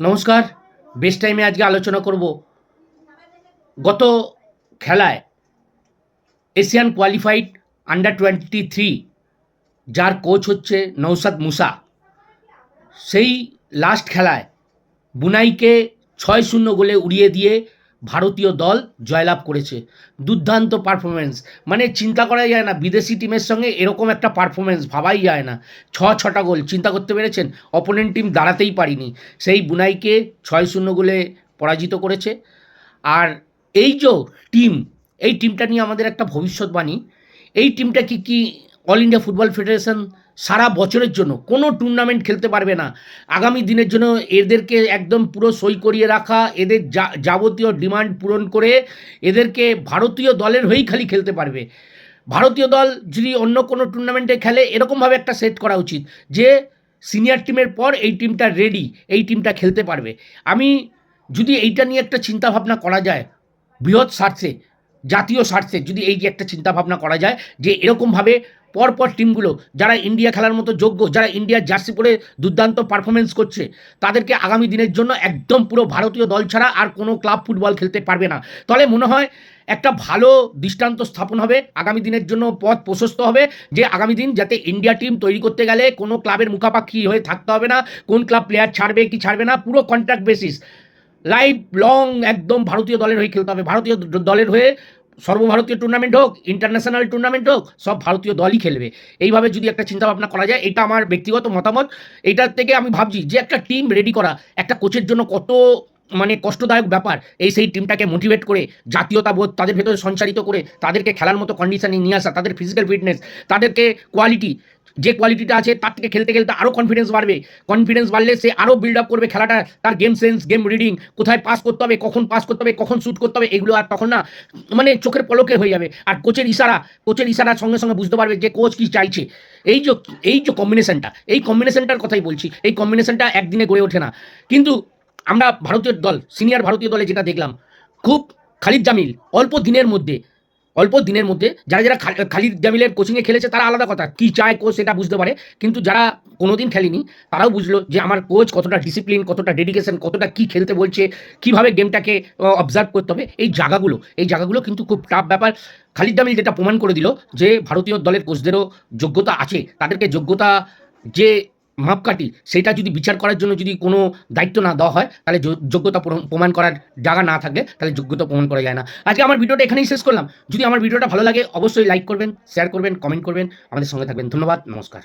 নমস্কার। বেস্ট টাইমে আজকে আলোচনা করব গত খেলায় এশিয়ান কোয়ালিফাইড আন্ডার-23 যার কোচ হচ্ছে নওশাদ মুসা, সেই লাস্ট খেলায় বুনাইকে ৬-০ গোলে উড়িয়ে দিয়ে ভারতীয় দল জয়লাভ করেছে। দুর্দান্ত পারফরমেন্স, মানে চিন্তা করা যায় না বিদেশি টিমের সঙ্গে এরকম একটা পারফরমেন্স ভাবাই যায় না। ৬টা গোল চিন্তা করতে পেরেছেন? অপোনেন্ট টিম দাঁড়াতেই পারিনি, সেই বুনাইকে ৬-০ গোলে পরাজিত করেছে। আর এই যে টিম, এই টিমটা নিয়ে আমাদের একটা ভবিষ্যৎবাণী। এই টিমটা কি অল ইন্ডিয়া ফুটবল ফেডারেশন সারা বছরের জন্য কোনো টুর্নামেন্ট খেলতে পারবে না, আগামী দিনের জন্য এদেরকে একদম পুরো সই করিয়ে রাখা, এদের যাবতীয় ডিমান্ড পূরণ করে এদেরকে ভারতীয় দলের হয়েই খালি খেলতে পারবে। ভারতীয় দল যদি অন্য কোনো টুর্নামেন্টে খেলে এরকমভাবে একটা সেট করা উচিত যে সিনিয়র টিমের পর এই টিমটা রেডি, এই টিমটা খেলতে পারবে। আমি যদি এইটা নিয়ে একটা চিন্তাভাবনা করা যায় বৃহৎ স্বার্থে, জাতীয় স্বার্থে, যদি এই যে একটা চিন্তাভাবনা করা যায় যে এরকমভাবে পরপর টিমগুলো যারা ইন্ডিয়া খেলার মতো যোগ্য, যারা ইন্ডিয়ার জার্সি পরে দুর্দান্ত পারফরমেন্স করছে, তাদেরকে আগামী দিনের জন্য একদম পুরো ভারতীয় দল ছাড়া আর কোনো ক্লাব ফুটবল খেলতে পারবে না। তাহলে মনে হয় একটা ভালো দৃষ্টান্ত স্থাপন হবে, আগামী দিনের জন্য পথ প্রশস্ত হবে যে আগামী দিন যাতে ইন্ডিয়া টিম তৈরি করতে গেলে কোনো ক্লাবের মুখাপাক্ষি হয়ে থাকতে হবে না, কোন ক্লাব প্লেয়ার ছাড়বে কি ছাড়বে না, পুরো কন্ট্রাক্ট বেসিস লাইফ লং একদম ভারতীয় দলের হয়ে খেলতে হবে। ভারতীয় দলের হয়ে সর্বভারতীয় টুর্নামেন্ট হোক, ইন্টারন্যাশনাল টুর্নামেন্ট হোক, সব ভারতীয় দলই খেলবে। এইভাবে যদি একটা চিন্তাভাবনা করা যায়, এটা আমার ব্যক্তিগত মতামত। এইটার থেকে আমি ভাবছি যে একটা টিম রেডি করা একটা কোচের জন্য কত মানে কষ্টদায়ক ব্যাপার। সেই টিমটাকে মোটিভেট করে, জাতীয়তাবোধ তাদের ভেতরে সঞ্চারিত করে, তাদেরকে খেলার মতো কন্ডিশনে নিয়ে আসা, তাদের ফিজিক্যাল ফিটনেস, তাদেরকে কোয়ালিটি, যে কোয়ালিটিটা আছে তার থেকে খেলতে খেলতে আরও কনফিডেন্স বাড়বে। কনফিডেন্স বাড়লে সে আরও বিল্ড আপ করবে খেলাটা, তার গেম সেন্স, গেম রিডিং, কোথায় পাস করতে হবে, কখন পাস করতে হবে, কখন শ্যুট করতে হবে, এগুলো আর তখন না মানে চোখের পলকে হয়ে যাবে। আর কোচের ইশারার সঙ্গে সঙ্গে বুঝতে পারবে যে কোচ কী চাইছে। এই যে কম্বিনেশনটা, এই কম্বিনেশনটার কথাই বলছি। এই কম্বিনেশনটা একদিনে গড়ে ওঠে না। কিন্তু আমরা ভারতীয় দল, সিনিয়র ভারতীয় দলে যেটা দেখলাম, খুব খালিদ জামিল অল্প দিনের মধ্যে যারা খালিদ জামিলের কোচিংয়ে খেলেছে তারা আলাদা কথা, কী চায় কোচ সেটা বুঝতে পারে। কিন্তু যারা কোনোদিন খেলেনি তারাও বুঝলো যে আমার কোচ কতটা ডিসিপ্লিন, কতটা ডেডিকেশন, কতটা কী খেলতে বলছে, কীভাবে গেমটাকে অবজার্ভ করতে হবে। এই জায়গাগুলো কিন্তু খুব টাফ ব্যাপার। খালিদ জামিল যেটা প্রমাণ করে দিল যে ভারতীয় দলের কোচদেরও যোগ্যতা আছে, তাদেরকে যোগ্যতা যে মাপকাঠি সেটা যদি বিচার করার জন্য যদি কোনো দায়িত্ব না দেওয়া হয়, তাহলে যোগ্যতা প্রমাণ করার জায়গা না থাকলে তাহলে যোগ্যতা প্রমাণ করা যায় না। আজকে আমার ভিডিওটা এখানেই শেষ করলাম। যদি আমার ভিডিওটা ভালো লাগে অবশ্যই লাইক করবেন, শেয়ার করবেন, কমেন্ট করবেন, আমাদের সঙ্গে থাকবেন। ধন্যবাদ, নমস্কার।